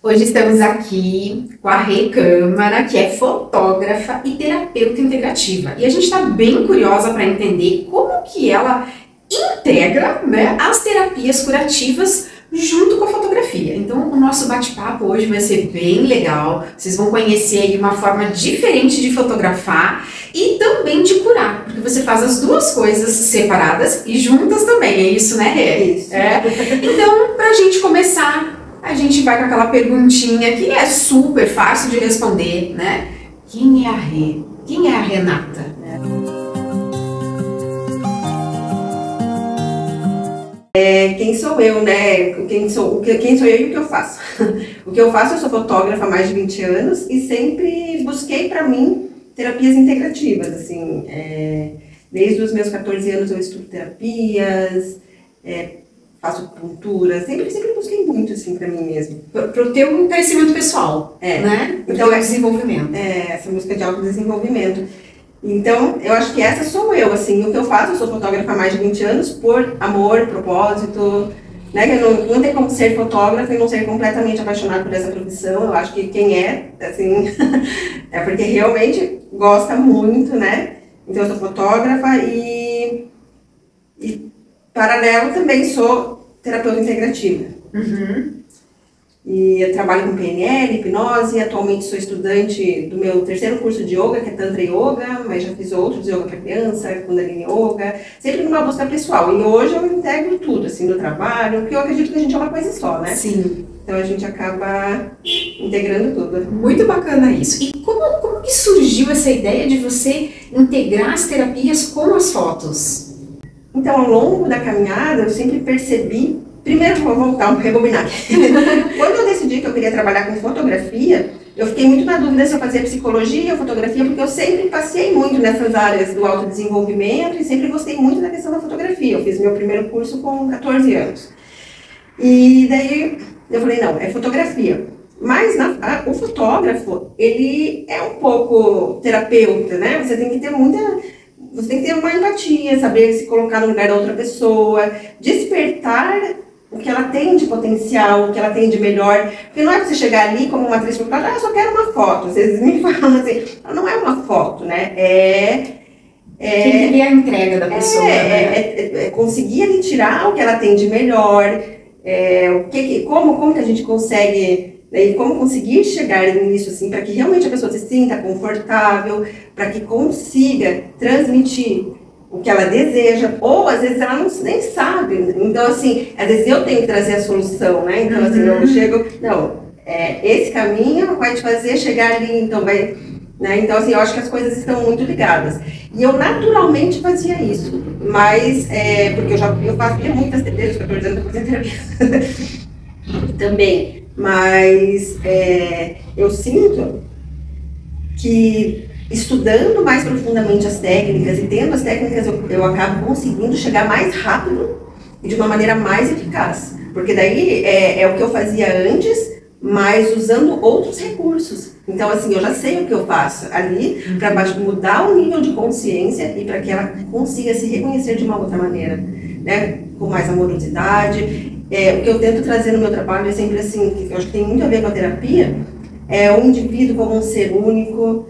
Hoje estamos aqui com a Rê Câmara, que é fotógrafa e terapeuta integrativa. E a gente está bem curiosa para entender como que ela integra, né, as terapias curativas junto com a fotografia. Então o nosso bate-papo hoje vai ser bem legal. Vocês vão conhecer aí uma forma diferente de fotografar e também de curar, porque você faz as duas coisas separadas e juntas também. É isso, né, Rê? É isso. Então, para a gente começar, a gente vai com aquela perguntinha que é super fácil de responder, né? Quem é a Rê? Quem é a Renata? Quem sou eu, né? Quem sou eu e o que eu faço? O que eu faço, eu sou fotógrafa há mais de 20 anos e sempre busquei para mim terapias integrativas, assim. Desde os meus 14 anos eu estudo terapias, faço acupuntura, sempre busquei muito, assim, pra mim mesmo. Pro teu crescimento pessoal, né? Pro teu desenvolvimento. Essa busca de autodesenvolvimento. Então, eu acho que essa sou eu, assim, o que eu faço, eu sou fotógrafa há mais de 20 anos por amor, propósito, né? Não tem como ser fotógrafa e não ser completamente apaixonado por essa profissão. Eu acho que quem é, assim, é porque realmente gosta muito, né? Então, eu sou fotógrafa e paralelo, também sou terapeuta integrativa. E eu trabalho com PNL, hipnose, atualmente sou estudante do meu terceiro curso de yoga, que é Tantra Yoga, mas já fiz outros, yoga para criança, Kundalini Yoga, sempre numa busca pessoal. E hoje eu integro tudo, assim, no trabalho, porque eu acredito que a gente é uma coisa só, né? Sim. Então a gente acaba integrando tudo. Muito bacana isso. E como que surgiu essa ideia de você integrar as terapias com as fotos? Então, ao longo da caminhada, eu sempre percebi. Primeiro, vou voltar, rebobinar. Quando eu decidi que eu queria trabalhar com fotografia, eu fiquei muito na dúvida se eu fazia psicologia ou fotografia, porque eu sempre passei muito nessas áreas do autodesenvolvimento e sempre gostei muito da questão da fotografia. Eu fiz meu primeiro curso com 14 anos. E daí eu falei, não, é fotografia. Mas o fotógrafo, ele é um pouco terapeuta, né? Você tem que ter uma empatia, saber se colocar no lugar da outra pessoa, despertar o que ela tem de potencial, o que ela tem de melhor. Porque não é você chegar ali como uma atriz e falar, eu só quero uma foto. Vocês me falam assim, não é uma foto, né? Tem que ver a entrega da pessoa, né? É conseguir ali tirar o que ela tem de melhor, como que a gente consegue... E como conseguir chegar nisso, assim, para que realmente a pessoa se sinta confortável, para que consiga transmitir o que ela deseja, ou às vezes ela nem sabe. Então, assim, às vezes eu tenho que trazer a solução, né? Então, assim, eu chego, esse caminho vai te fazer chegar ali, então vai... Né? Então, assim, eu acho que as coisas estão muito ligadas. E eu naturalmente fazia isso, mas, porque eu fazia muitas terapias, 14 anos eu fazia terapia também. Mas eu sinto que estudando mais profundamente as técnicas e tendo as técnicas, eu acabo conseguindo chegar mais rápido e de uma maneira mais eficaz. Porque daí é o que eu fazia antes, mas usando outros recursos. Então, assim, eu já sei o que eu faço ali para mudar o nível de consciência e para que ela consiga se reconhecer de uma outra maneira, né? Com mais amorosidade. O que eu tento trazer no meu trabalho é sempre assim, que eu acho que tem muito a ver com a terapia, é o indivíduo como um ser único,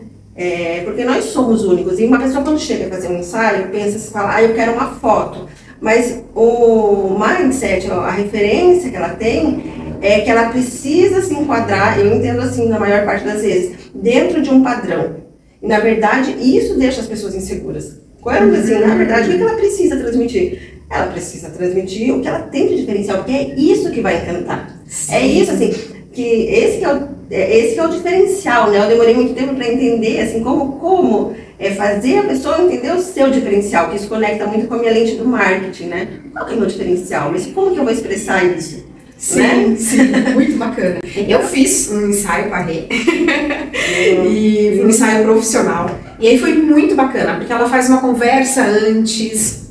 porque nós somos únicos. E uma pessoa quando chega a fazer um ensaio, pensa, se fala, eu quero uma foto. Mas o mindset, a referência que ela tem, é que ela precisa se enquadrar, eu entendo assim, na maior parte das vezes, dentro de um padrão. E na verdade, isso deixa as pessoas inseguras. Quando, assim, na verdade, o que ela precisa transmitir? Ela precisa transmitir o que ela tem de diferencial, porque é isso que vai encantar. Sim. É isso, assim, que esse que é o diferencial, né? Eu demorei muito tempo para entender, assim, como fazer a pessoa entender o seu diferencial, que isso conecta muito com a minha lente do marketing, né? Qual que é o meu diferencial? Mas como que eu vou expressar isso? Sim, né? Sim, muito bacana. Eu fiz um ensaio com a Rê, e um ensaio profissional, e aí foi muito bacana, porque ela faz uma conversa antes,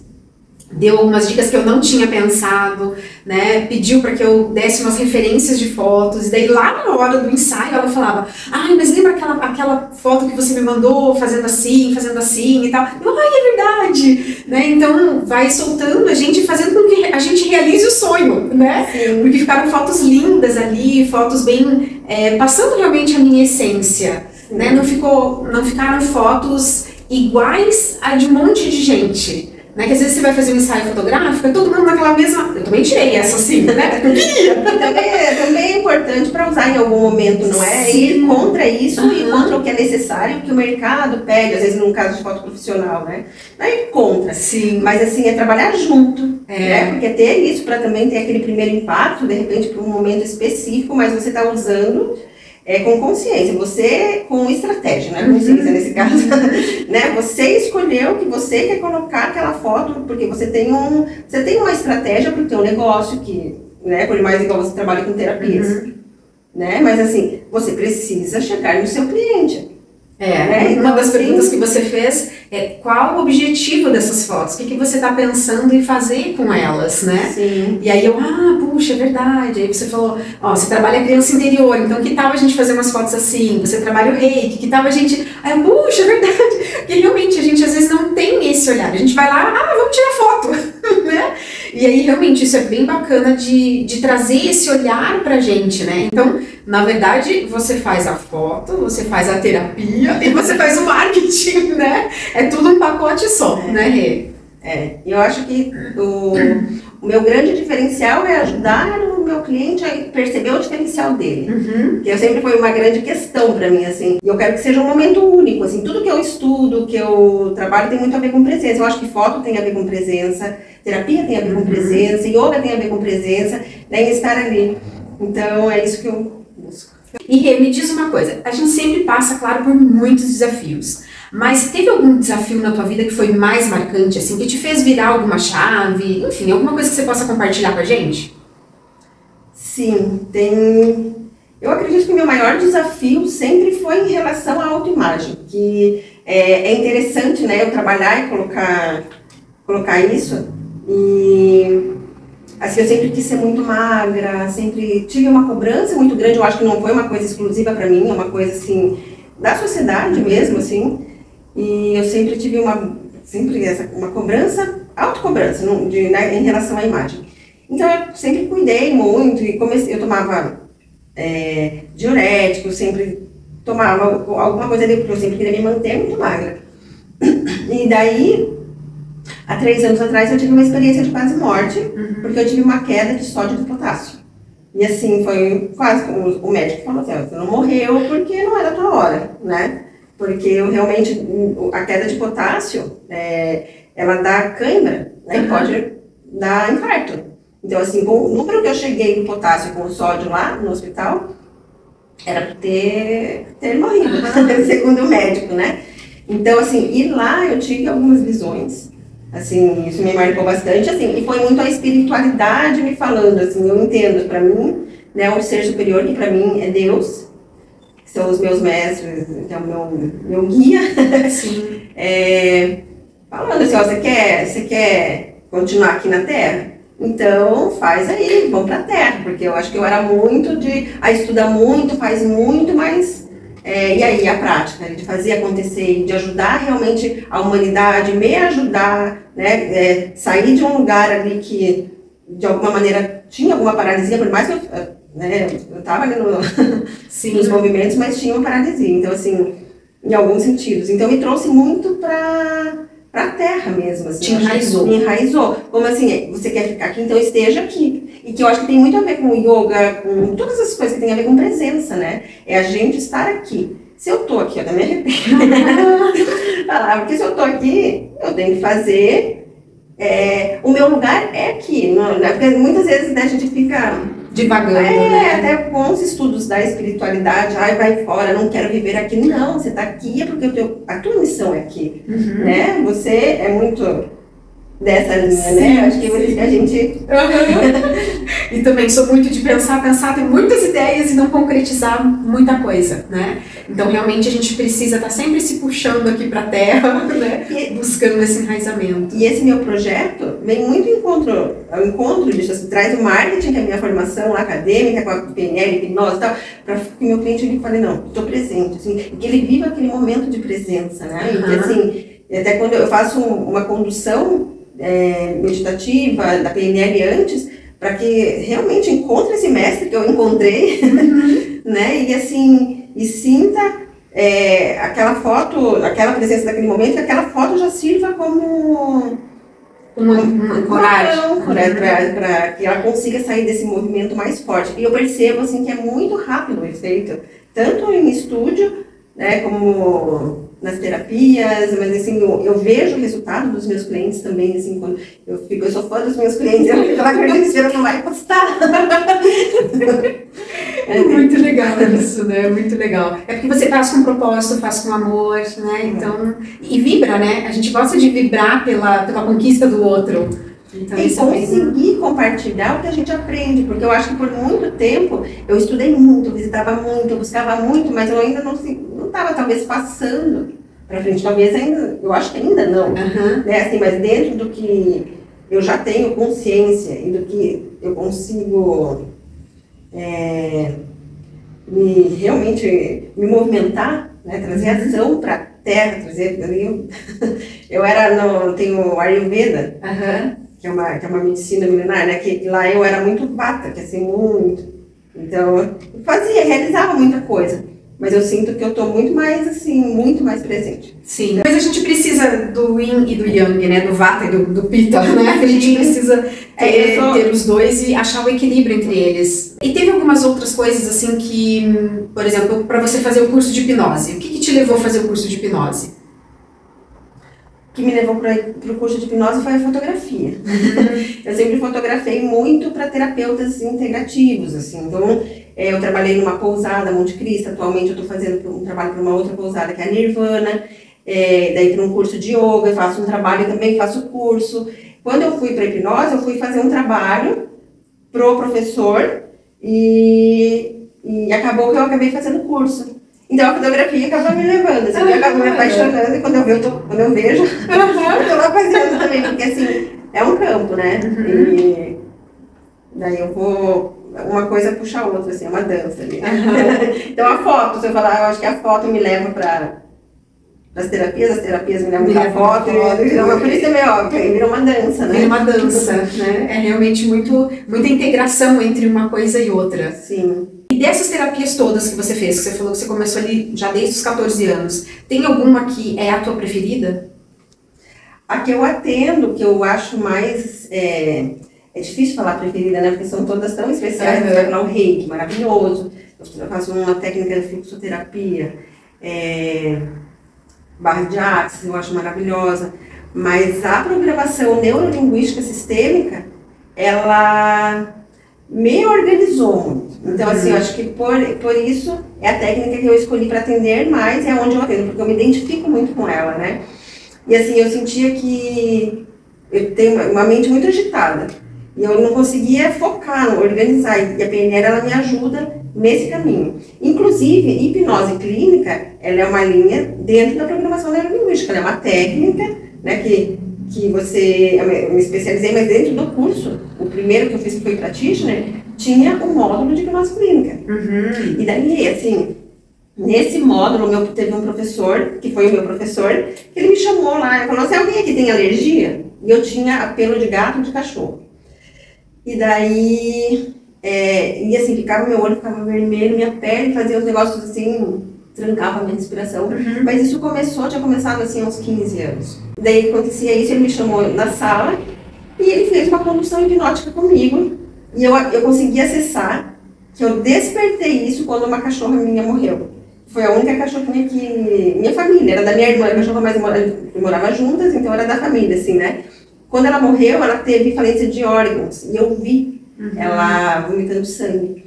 deu algumas dicas que eu não tinha pensado, né? Pediu para que eu desse umas referências de fotos, e daí lá na hora do ensaio ela falava: ai, mas lembra aquela foto que você me mandou fazendo assim e tal? Eu, ai, é verdade, né? Então vai soltando a gente, fazendo com que a gente realize o sonho, né? Sim. Porque ficaram fotos lindas ali, fotos bem, passando realmente a minha essência, né? Não ficaram fotos iguais a de um monte de gente. Né, que às vezes você vai fazer um ensaio fotográfico, é todo mundo naquela mesma... Eu também tirei essa assim, né? Eu queria. Também é importante para usar em algum momento, não é? Sim. Ir contra isso e contra o que é necessário, o que o mercado pede, às vezes num caso de foto profissional, né? Não é ir contra. Sim. Mas assim, é trabalhar junto, né? Porque ter isso para também ter aquele primeiro impacto, de repente para um momento específico, mas você está usando... com consciência, você com estratégia, né? Consciência nesse caso, né? Você escolheu que você quer colocar aquela foto porque você tem uma estratégia para o teu negócio que, né? Por mais igual você trabalha com terapias, né? Mas assim, você precisa chegar no seu cliente. Né? Uma das perguntas que você fez é qual o objetivo dessas fotos? O que você está pensando em fazer com elas, né? Sim. E aí eu, puxa, é verdade. Aí você falou, você trabalha criança interior, então que tal a gente fazer umas fotos assim? Você trabalha o reiki, que tal a gente... Aí eu, puxa, é verdade. Porque realmente a gente às vezes não tem esse olhar. A gente vai lá, vamos tirar foto, né? E aí realmente isso é bem bacana de trazer esse olhar pra gente, né? Então, na verdade, você faz a foto, você faz a terapia e você faz o marketing, né? É tudo um pacote só, né, Rê? Eu acho que o meu grande diferencial é ajudar o meu cliente a perceber o diferencial dele. Que sempre foi uma grande questão para mim, assim. E eu quero que seja um momento único, assim. Tudo que eu estudo, que eu trabalho tem muito a ver com presença. Eu acho que foto tem a ver com presença, terapia tem a ver com presença, yoga tem a ver com presença, né, em estar ali. Então é isso que eu busco. E Rê, me diz uma coisa, a gente sempre passa, claro, por muitos desafios, mas teve algum desafio na tua vida que foi mais marcante, assim, que te fez virar alguma chave, enfim, alguma coisa que você possa compartilhar com a gente? Sim, tem... Eu acredito que o meu maior desafio sempre foi em relação à autoimagem, que é interessante, né, eu trabalhar e colocar isso, e assim, eu sempre quis ser muito magra, sempre tive uma cobrança muito grande, eu acho que não foi uma coisa exclusiva para mim, é uma coisa assim, da sociedade mesmo, assim, e eu sempre tive uma cobrança, autocobrança, né, em relação à imagem. Então eu sempre cuidei muito e eu tomava diurético, sempre tomava alguma coisa ali, porque eu sempre queria me manter muito magra. E daí, há 3 anos atrás, eu tive uma experiência de quase morte, porque eu tive uma queda de sódio e de potássio. E assim, foi quase como o médico falou assim, você não morreu porque não era a tua hora, né? Porque eu realmente, a queda de potássio, ela dá cãibra, né? E pode dar infarto. Então assim, com o número que eu cheguei no potássio com o sódio lá no hospital, era para ter morrido, segundo o médico, né? Então assim, e lá eu tive algumas visões. Assim, isso me marcou bastante, assim, e foi muito a espiritualidade me falando, assim, eu entendo, para mim, né, um ser superior, que para mim é Deus, que são os meus mestres, que é o meu guia, Sim. Falando assim, você quer continuar aqui na Terra? Então, faz aí, vamos pra Terra, porque eu acho que eu era muito estuda muito, faz muito, mas... e aí, a prática, de fazer acontecer, de ajudar realmente a humanidade, me ajudar, né, sair de um lugar ali que, de alguma maneira, tinha alguma paralisia, por mais que eu estava ali nos movimentos, mas tinha uma paralisia. Então, assim, em alguns sentidos. Então, me trouxe muito para a terra mesmo. Assim, te enraizou. Me enraizou. Como assim, você quer ficar aqui, então esteja aqui. E que eu acho que tem muito a ver com yoga, com todas as coisas que tem a ver com presença, né? É a gente estar aqui. Se eu tô aqui, eu também arrependo. Porque se eu tô aqui, eu tenho que fazer... o meu lugar é aqui. Não, né? Porque muitas vezes, né, a gente fica... divagando, né? Até com os estudos da espiritualidade, vai fora, não quero viver aqui. Não, você tá aqui é porque a tua missão é aqui, né? Você é muito dessa linha, Sim, né? Acho que é por isso que a gente... E também sou muito de pensar, ter muitas ideias e não concretizar muita coisa, né? Então, realmente, a gente precisa estar sempre se puxando aqui para a terra, né? Buscando esse enraizamento. E esse meu projeto vem muito ao encontro disso, assim, traz o marketing, que é a minha formação lá, acadêmica, com a PNL, hipnose e tal, para que o meu cliente ele fale, não, estou presente, assim, e que ele viva aquele momento de presença, né? E que, assim, até quando eu faço uma condução meditativa da PNL antes, para que realmente encontre esse mestre que eu encontrei, né? E assim, e sinta aquela foto, aquela presença daquele momento, que aquela foto já sirva como uma ancoragem, para que ela consiga sair desse movimento mais forte. E eu percebo assim que é muito rápido o efeito, tanto em estúdio, né, como nas terapias, mas assim, eu vejo o resultado dos meus clientes também, assim, quando eu sou fã dos meus clientes, eu fico lá acreditando que não vai custar. É muito legal isso, né? Muito legal. É porque você faz com propósito, faz com amor, né? Então, e vibra, né? A gente gosta de vibrar pela conquista do outro. Então, e conseguir compartilhar o que a gente aprende, porque eu acho que por muito tempo eu estudei muito, visitava muito, buscava muito, mas eu ainda não estava talvez passando para frente, talvez ainda, eu acho que ainda não, né? Assim, mas dentro do que eu já tenho consciência e do que eu consigo realmente me movimentar, né? Trazer ação para a terra, trazer eu tenho o Ayurveda, que é uma medicina milenar, né? Que lá eu era muito vata, que assim, muito. Então, eu realizava muita coisa. Mas eu sinto que eu estou muito mais, assim, muito mais presente. Sim. Mas a gente precisa do Yin e do Yang, né? Do Vata e do Pitta, né? A gente precisa ter os dois e achar o equilíbrio entre eles. E teve algumas outras coisas, assim, que... Por exemplo, para você fazer o curso de hipnose. O que te levou a fazer o curso de hipnose? O que me levou para o curso de hipnose foi a fotografia. Eu sempre fotografei muito para terapeutas integrativos, assim. Então, eu trabalhei numa pousada, Monte Cristo. Atualmente eu estou fazendo um trabalho para uma outra pousada, que é a Nirvana. Daí para um curso de yoga, eu faço um trabalho também, faço curso. Quando eu fui para a hipnose, eu fui fazer um trabalho pro professor e acabou que eu acabei fazendo curso. Então a fotografia acaba me levando, assim, eu acabo me apaixonando e quando eu vejo, eu tô lá fazendo também, porque assim, é um campo, né? E daí eu vou, uma coisa puxa a outra, assim, é uma dança ali. Então a foto, se eu falar, eu acho que a foto me leva para as terapias me levam para a foto, por isso é meio óbvio, vira uma dança, né? Vira uma dança, né? É realmente muita integração entre uma coisa e outra. Sim. E dessas terapias todas que você fez, que você falou que você começou ali já desde os 14 anos, tem alguma que é a tua preferida? A que eu atendo, que eu acho mais... É difícil falar preferida, né? Porque são todas tão especiais. Você vai falar o reiki, maravilhoso. Eu faço uma técnica de fluxoterapia. Barra de axis, eu acho maravilhosa. Mas a programação neurolinguística sistêmica, ela me organizou muito. Então, assim, eu acho que por isso é a técnica que eu escolhi para atender mais, é onde eu atendo, porque eu me identifico muito com ela, né? E assim, eu sentia que eu tenho uma mente muito agitada. E eu não conseguia focar, organizar. E a PNL, ela me ajuda nesse caminho. Inclusive, hipnose clínica, ela é uma linha dentro da programação neurolinguística. Ela é uma técnica, né, que eu me especializei, mas dentro do curso, o primeiro que eu fiz, que foi practitioner, tinha um módulo de hipnose clínica. E daí, assim, nesse módulo, teve um professor, que foi o meu professor, que ele me chamou lá e falou assim, alguém aqui tem alergia? E eu tinha pelo de gato e de cachorro. E daí, e assim, meu olho ficava vermelho, minha pele fazia os negócios assim, trancava a minha respiração. Mas isso tinha começado assim, aos 15 anos. Daí acontecia isso, ele me chamou na sala e ele fez uma condução hipnótica comigo. E eu consegui acessar, que eu despertei isso quando uma cachorra minha morreu. Foi a única cachorrinha que... Minha família, era da minha irmã, a cachorra mais morava juntas, então era da família, assim, né? Quando ela morreu, ela teve falência de órgãos. E eu vi ela vomitando sangue.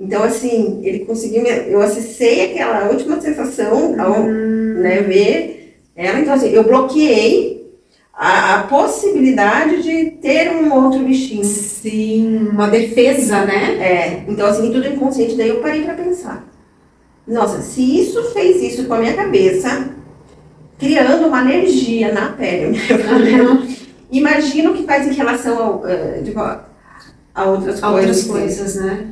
Então, assim, ele conseguiu... Eu acessei aquela última sensação, ao, né, ver ela. Então, assim, eu bloqueei a possibilidade de ter um outro bichinho. Sim, uma defesa, né? Então assim, tudo inconsciente, daí eu parei para pensar. Nossa, se isso fez isso com a minha cabeça, criando uma energia na pele, imagina o que faz em relação a outras coisas, né?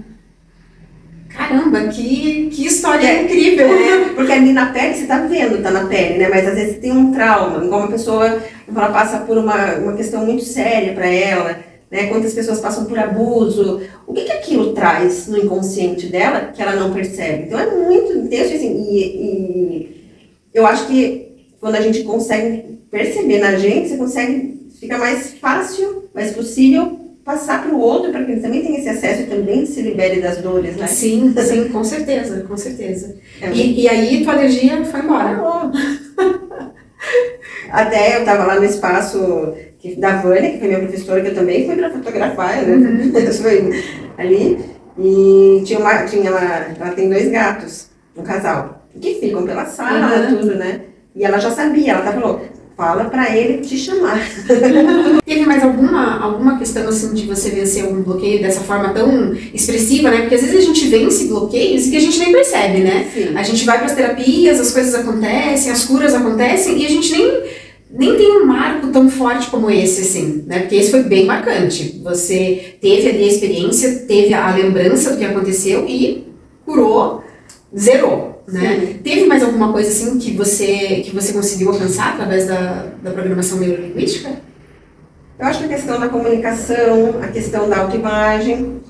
Caramba, que história incrível! Porque ali na pele, você tá vendo, tá na pele, né? Mas às vezes tem um trauma, igual uma pessoa, ela passa por uma questão muito séria para ela, né? Quantas pessoas passam por abuso, o que aquilo traz no inconsciente dela que ela não percebe? Então é muito intenso, assim, e eu acho que quando a gente consegue perceber na gente, fica mais fácil, mais possível passar para o outro, para que ele também tenha esse acesso e também se libere das dores, né? Sim, com certeza, com certeza. E aí tua alergia foi embora? Até eu estava lá no espaço da Vânia, que foi minha professora, que eu também fui para fotografar, né? Eu fui ali, e ela tem 2 gatos, um casal, que ficam pela sala, tudo, né? E ela já sabia, ela falou, fala pra ele te chamar. Teve mais alguma questão assim de você vencer algum bloqueio dessa forma tão expressiva, né? Porque às vezes a gente vence bloqueios e que a gente nem percebe, né? Sim. A gente vai para as terapias, as coisas acontecem, as curas acontecem e a gente nem tem um marco tão forte como esse, assim, né? Porque esse foi bem marcante. Você teve ali a experiência, teve a lembrança do que aconteceu e curou, zerou. Né? Sim. Teve mais alguma coisa assim que você conseguiu alcançar através da programação neurolinguística? Eu acho que a questão da comunicação, a questão da autoimagem,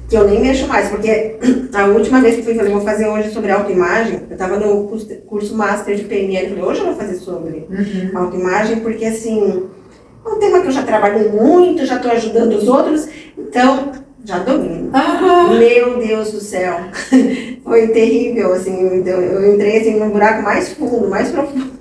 que eu nem mexo mais, porque a última vez que fui fazer, vou fazer hoje sobre autoimagem, eu estava no curso Master de PNL, falei, hoje eu vou fazer sobre autoimagem, porque assim, é um tema que eu já trabalhei muito, já estou ajudando os outros, então já domino. Meu Deus do céu, foi terrível, assim, eu entrei assim num buraco mais fundo, mais profundo.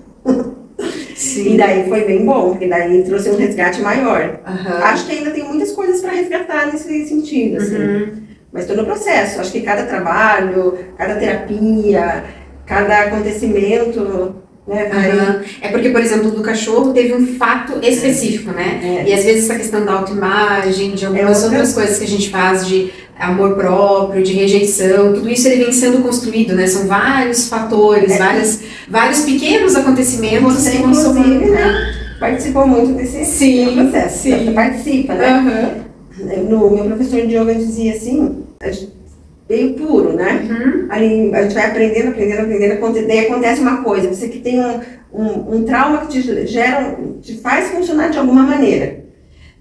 Sim. E daí foi bem bom, porque daí trouxe um resgate maior. Acho que ainda tem muitas coisas para resgatar nesse sentido, assim. Mas estou no processo, acho que cada trabalho, cada terapia, cada acontecimento, né? É porque, por exemplo, do cachorro teve um fato específico, né? E às vezes essa questão da autoimagem, de algumas outras coisas que a gente faz de amor próprio, de rejeição, tudo isso ele vem sendo construído, né? São vários fatores, vários pequenos acontecimentos. Você, inclusive, né? Participou muito desse processo. Sim. Você participa, né? No meu professor de yoga dizia assim, meio puro, né? Ali a gente vai aprendendo, daí acontece uma coisa, você que tem um trauma que te faz funcionar de alguma maneira.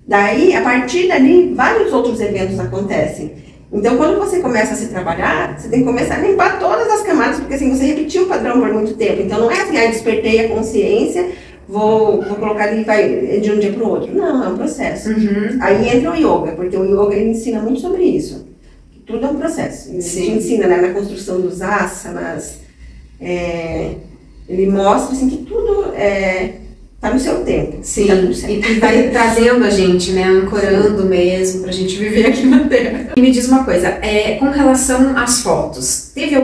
Daí, a partir dali, vários outros eventos acontecem. Então, quando você começa a se trabalhar, você tem que começar a limpar todas as camadas, porque assim, você repetiu o padrão por muito tempo. Então, não é assim, despertei a consciência, vou colocar ali vai de um dia para o outro. Não, é um processo. Aí entra o yoga, porque o yoga ele ensina muito sobre isso. Tudo é um processo. Ele te ensina, né, na construção dos asanas, ele mostra assim, que tudo tá no seu tempo. Sim, e vai trazendo a gente, né, ancorando mesmo pra gente viver aqui na Terra. E me diz uma coisa, com relação às fotos, teve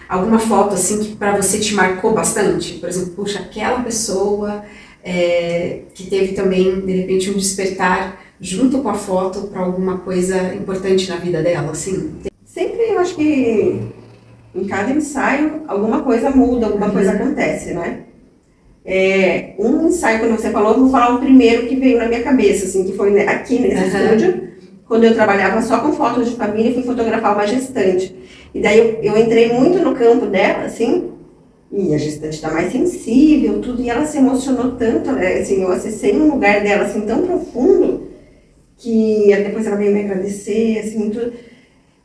alguma foto assim que pra você te marcou bastante? Por exemplo, puxa, aquela pessoa que teve também, de repente, um despertar junto com a foto para alguma coisa importante na vida dela, assim? Sempre eu acho que em cada ensaio alguma coisa muda, alguma coisa acontece, né? Um ensaio, quando você falou, eu vou falar o primeiro que veio na minha cabeça, assim, que foi aqui nesse estúdio, quando eu trabalhava só com fotos de família e fui fotografar uma gestante. E daí eu entrei muito no campo dela, assim, e a gestante está mais sensível, tudo, e ela se emocionou tanto, né? Assim, eu acessei um lugar dela, assim, tão profundo, que depois ela veio me agradecer, assim, tudo.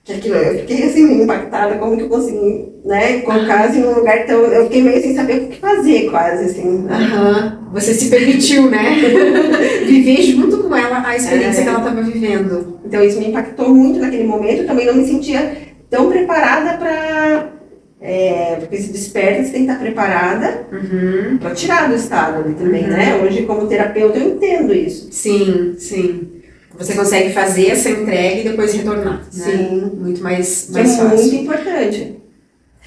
Que aquilo, eu fiquei assim, meio impactada, como que eu consegui, né, colocar assim num lugar tão... Eu fiquei meio sem saber o que fazer, quase, assim. Você se permitiu, né? Viver junto com ela a experiência que ela estava vivendo. Então isso me impactou muito naquele momento, eu também não me sentia tão preparada para... porque se desperta, você tem que estar preparada para tirar do estado ali também, né? Hoje, como terapeuta, eu entendo isso. Sim, sim. Você consegue fazer essa entrega e depois retornar, Sim. Né? Muito mais fácil. É muito importante.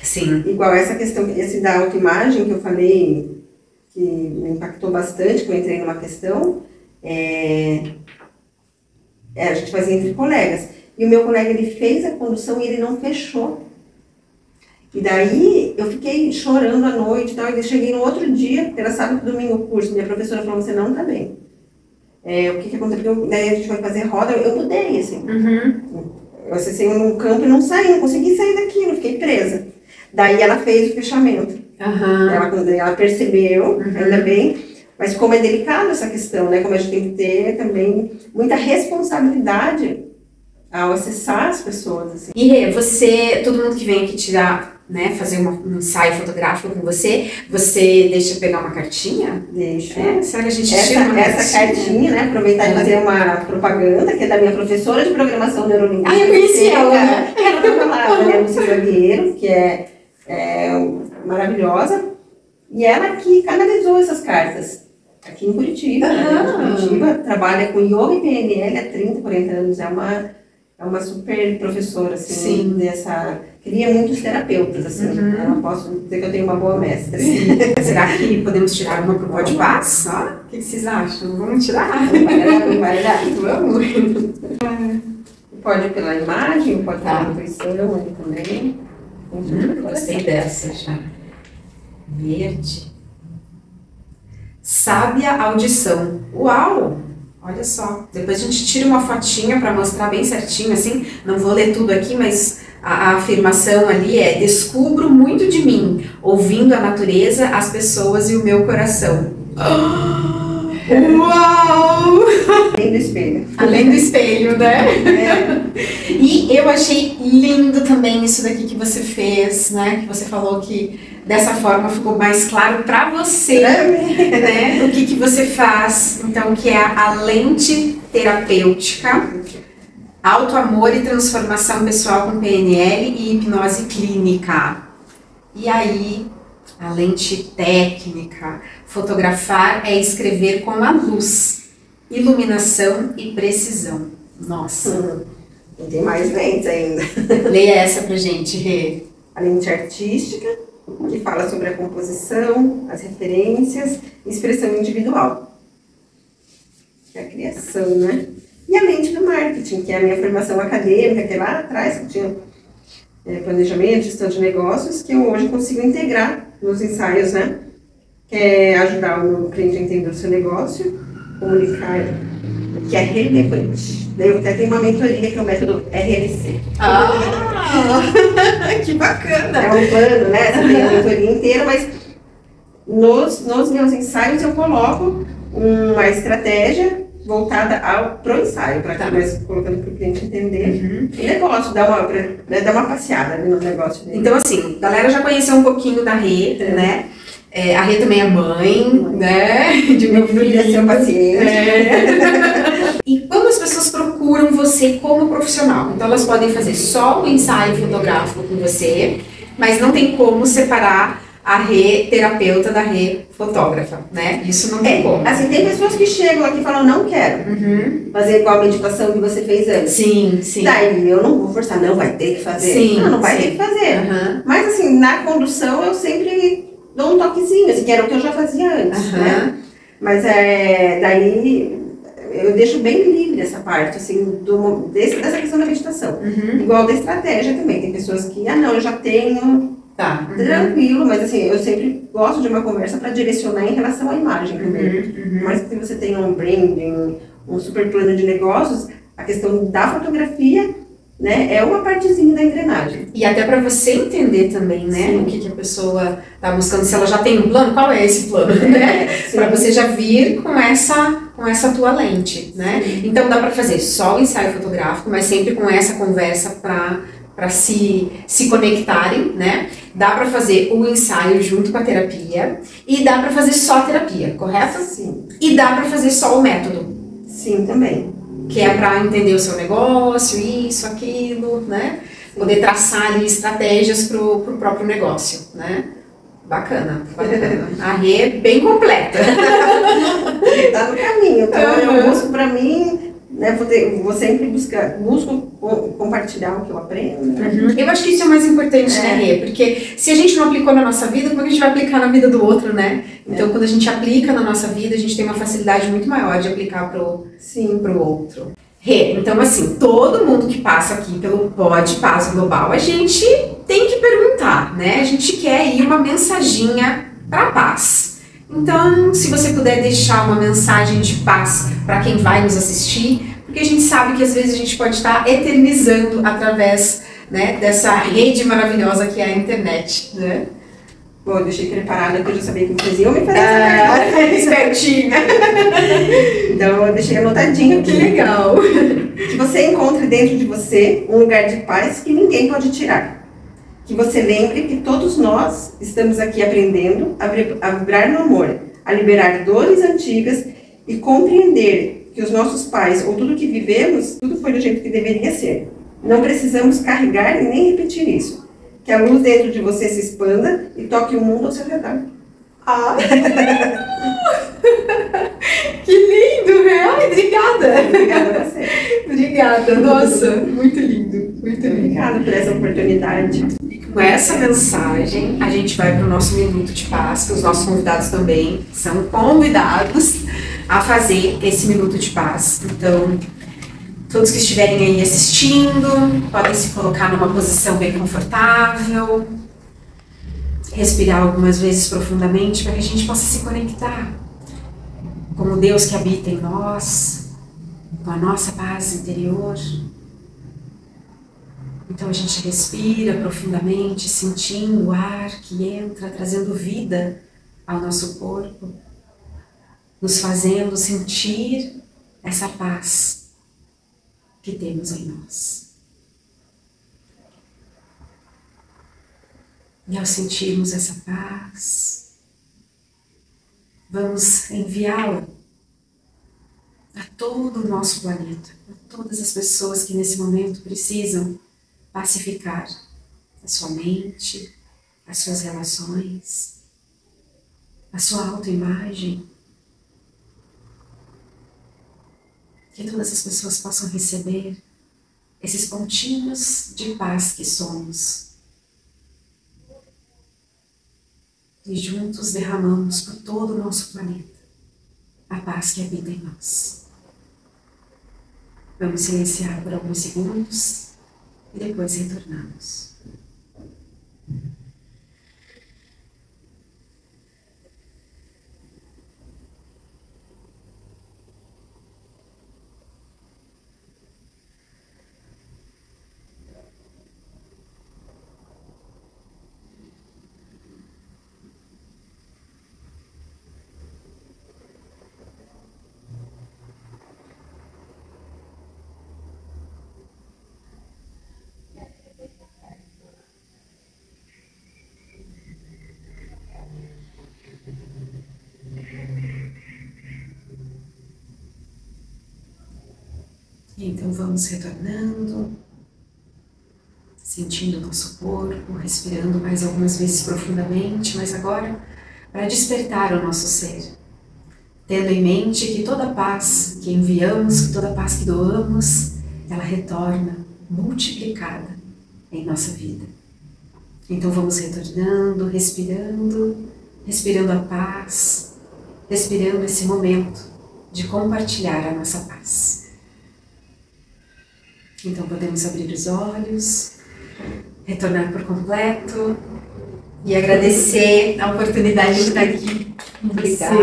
Sim. Igual essa questão, esse da autoimagem que eu falei, que me impactou bastante, que eu entrei numa questão, a gente fazia entre colegas. E o meu colega, ele fez a condução e ele não fechou. E daí eu fiquei chorando à noite e tal, e eu cheguei no outro dia, era sábado e domingo o curso, minha professora falou, você não está bem. O que aconteceu? Daí a gente foi fazer roda, eu mudei, assim. Eu acessei num campo e não saí, não consegui sair daquilo, fiquei presa. Daí ela fez o fechamento. Ela percebeu, ainda bem, mas como é delicado essa questão, né? Como a gente tem que ter também muita responsabilidade ao acessar as pessoas. Assim. E Rê, todo mundo que vem aqui tirar, né, fazer um ensaio fotográfico com você deixa pegar uma cartinha? Deixa. Será que a gente tira uma essa cartinha, né? Aproveitar e fazer uma propaganda, que é da minha professora de programação neurolinguística. Eu conheci ela, né? Ela estava lá, a Lúcia Guerreiro, que é maravilhosa. E ela que canalizou essas cartas. Aqui em Curitiba, trabalha com yoga e PNL há 30, 40 anos. É uma super professora, assim, cria muitos terapeutas, assim. Eu posso dizer que eu tenho uma boa mestra. Será que podemos tirar uma pro Pode Paz? O que vocês acham? Vamos tirar? Vai dar. Vamos. Pode pela imagem, pode pela intuição também. Gostei dessa já. Verde. Sábia audição. Uau! Olha só. Depois a gente tira uma fotinha para mostrar bem certinho, assim. Não vou ler tudo aqui, mas a afirmação ali é: descubro muito de mim, ouvindo a natureza, as pessoas e o meu coração. Uau! Além do espelho. Além do espelho, né? E eu achei lindo também isso daqui que você fez, né? Que você falou que dessa forma ficou mais claro para você, né? O que você faz. Então, que é a lente terapêutica, autoamor e transformação pessoal com PNL e hipnose clínica. E aí, a lente técnica, fotografar é escrever com a luz, iluminação e precisão. Nossa! E tem mais lentes ainda. Leia essa pra gente, Rê. A lente artística, que fala sobre a composição, as referências e expressão individual. Que é a criação, né? E a lente do marketing, que é a minha formação acadêmica, que é lá atrás, que tinha planejamento, gestão de negócios, que eu hoje consigo integrar nos ensaios, né? Que é ajudar o cliente a entender o seu negócio, comunicar, que é relevante. Daí eu até tenho uma mentoria que é o método RLC. Que bacana! É um plano, né? Você tem a mentoria inteira, mas nos meus ensaios eu coloco uma estratégia voltada pro ensaio, para colocando para o cliente entender o negócio, dar uma passeada ali no negócio dele. Então, assim, a galera já conheceu um pouquinho da Rê, né? A Rê também é mãe, né? De meu filho, seu paciente. E quando as pessoas procuram você como profissional, então elas podem fazer só o ensaio fotográfico com você, mas não tem como separar a Rê terapeuta da Rê fotógrafa, né? Isso não tem como. Assim, tem pessoas que chegam aqui e falam, não quero fazer igual a meditação que você fez antes. Sim, sim. Daí eu não vou forçar, não vai ter que fazer. Sim, não vai ter que fazer. Mas assim, na condução eu sempre dou um toquezinho, assim, que era o que eu já fazia antes, né? Mas daí eu deixo bem livre essa parte, assim, dessa questão da meditação. Igual da estratégia também. Tem pessoas que, não, eu já tenho, tranquilo, mas assim, eu sempre gosto de uma conversa para direcionar em relação à imagem também. Mas que você tenha um branding, um super plano de negócios, a questão da fotografia, né, é uma partezinha da engrenagem. E até para você entender também, né, o que a pessoa está buscando, se ela já tem um plano, qual é esse plano, né? Para você já vir com essa tua lente, né? Então dá para fazer só o ensaio fotográfico, mas sempre com essa conversa para se conectarem, né? Dá para fazer o ensaio junto com a terapia e dá para fazer só a terapia, correto? Sim. E dá para fazer só o método. Sim, também. Que é para entender o seu negócio, isso, aquilo, né? Poder traçar ali estratégias pro próprio negócio, né? Bacana. A Rê é bem completa. Tá no caminho. Então, o almoço pra mim né? Vou sempre busco compartilhar o que eu aprendo. Né? Eu acho que isso é o mais importante, né, Rê? Porque se a gente não aplicou na nossa vida, como é que a gente vai aplicar na vida do outro, né? Então, quando a gente aplica na nossa vida, a gente tem uma facilidade muito maior de aplicar pro outro. Rê, então assim, todo mundo que passa aqui pelo Pod Paz Global, a gente tem que perguntar, né? A gente quer ir uma mensaginha para paz. Então, se você puder deixar uma mensagem de paz para quem vai nos assistir, porque a gente sabe que às vezes a gente pode estar eternizando através, né, dessa rede maravilhosa que é a internet, né? Bom, eu deixei preparada porque eu já sabia que vocês iam me fazer essa pergunta. Espertinha! Então eu deixei anotadinho. Que legal! Que você encontre dentro de você um lugar de paz que ninguém pode tirar. Que você lembre que todos nós estamos aqui aprendendo a vibrar no amor, a liberar dores antigas e compreender que os nossos pais, ou tudo que vivemos, tudo foi do jeito que deveria ser. Não precisamos carregar e nem repetir isso. Que a luz dentro de você se expanda e toque o mundo ao seu redor. Ah. Que lindo, Ai, obrigada! Obrigada a você. Obrigada, nossa, muito lindo, muito lindo. Obrigada por essa oportunidade. E com essa mensagem, a gente vai para o nosso Minuto de Paz, que os nossos convidados também são convidados a fazer esse Minuto de Paz. Então, todos que estiverem aí assistindo, podem se colocar numa posição bem confortável, respirar algumas vezes profundamente para que a gente possa se conectar com o Deus que habita em nós, com a nossa paz interior. Então a gente respira profundamente, sentindo o ar que entra, trazendo vida ao nosso corpo, nos fazendo sentir essa paz que temos em nós. E ao sentirmos essa paz, vamos enviá-la a todo o nosso planeta, a todas as pessoas que nesse momento precisam pacificar a sua mente, as suas relações, a sua autoimagem. Que todas as pessoas possam receber esses pontinhos de paz que somos. E juntos derramamos por todo o nosso planeta a paz que habita em nós. Vamos silenciar por alguns segundos e depois retornamos. Então vamos retornando, sentindo o nosso corpo, respirando mais algumas vezes profundamente, mas agora para despertar o nosso ser, tendo em mente que toda paz que enviamos, que toda paz que doamos, ela retorna multiplicada em nossa vida. Então vamos retornando, respirando a paz, respirando esse momento de compartilhar a nossa paz. Então podemos abrir os olhos, retornar por completo e agradecer a oportunidade de estar aqui. Obrigada.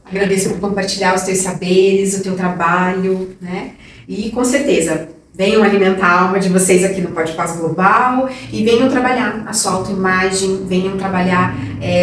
Agradeço por compartilhar os teus saberes, o teu trabalho, né? E com certeza, venham alimentar a alma de vocês aqui no Pod Paz Global e venham trabalhar a sua autoimagem, venham trabalhar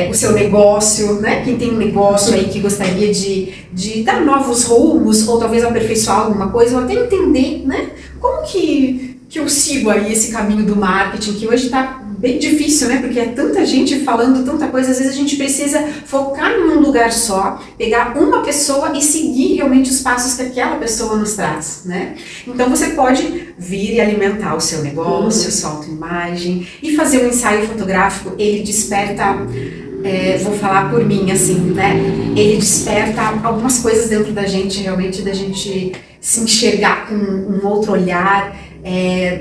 o seu negócio, né? Quem tem um negócio aí que gostaria de dar novos rumos ou talvez aperfeiçoar alguma coisa ou até entender, né? Como que eu sigo aí esse caminho do marketing que hoje está bem difícil, né? Porque é tanta gente falando tanta coisa, às vezes a gente precisa focar num lugar só, pegar uma pessoa e seguir realmente os passos que aquela pessoa nos traz, né? Então você pode vir e alimentar o seu negócio, a sua autoimagem e fazer um ensaio fotográfico, ele desperta vou falar por mim, assim, né? Ele desperta algumas coisas dentro da gente, realmente, da gente se enxergar com um outro olhar,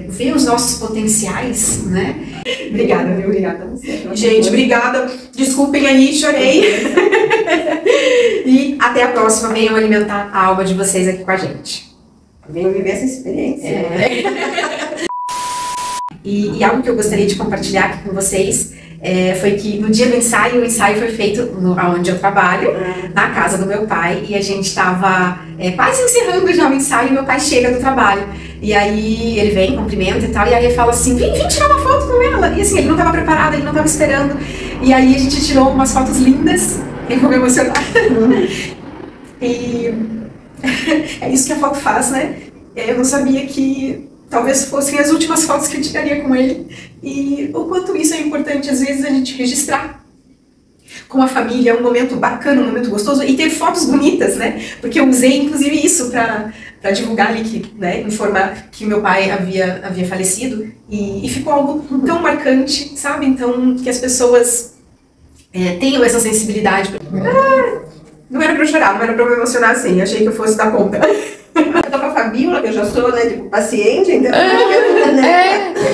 ver os nossos potenciais, né? Obrigada, viu? Obrigada. Gente, obrigada. Desculpem aí, chorei. E até a próxima. Venham alimentar a alma de vocês aqui com a gente. Venham viver essa experiência. E algo que eu gostaria de compartilhar aqui com vocês foi que no dia do ensaio, o ensaio foi feito onde eu trabalho, na casa do meu pai, e a gente estava quase encerrando já o ensaio, e meu pai chega do trabalho. E aí ele vem, cumprimenta e tal, e aí ele fala assim, vem tirar uma foto com ela. E assim, ele não estava preparado, ele não estava esperando. E aí a gente tirou umas fotos lindas, ele ficou me emocionado. E é isso que a foto faz, né? Eu não sabia que talvez fossem as últimas fotos que eu tiraria com ele. E o quanto isso é importante, às vezes, a gente registrar com a família, um momento bacana, um momento gostoso, e ter fotos bonitas, né? Porque eu usei, inclusive, isso para divulgar ali, né? Informar que meu pai havia falecido. E ficou algo tão marcante, sabe? Então, que as pessoas tenham essa sensibilidade. Não era pra eu chorar, não era pra eu me emocionar assim. Achei que eu fosse dar conta. Eu tô com a Fabíola, que eu já sou, né, tipo, paciente, então...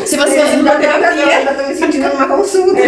Se você fazer uma terapia... Eu já tô me sentindo numa consulta.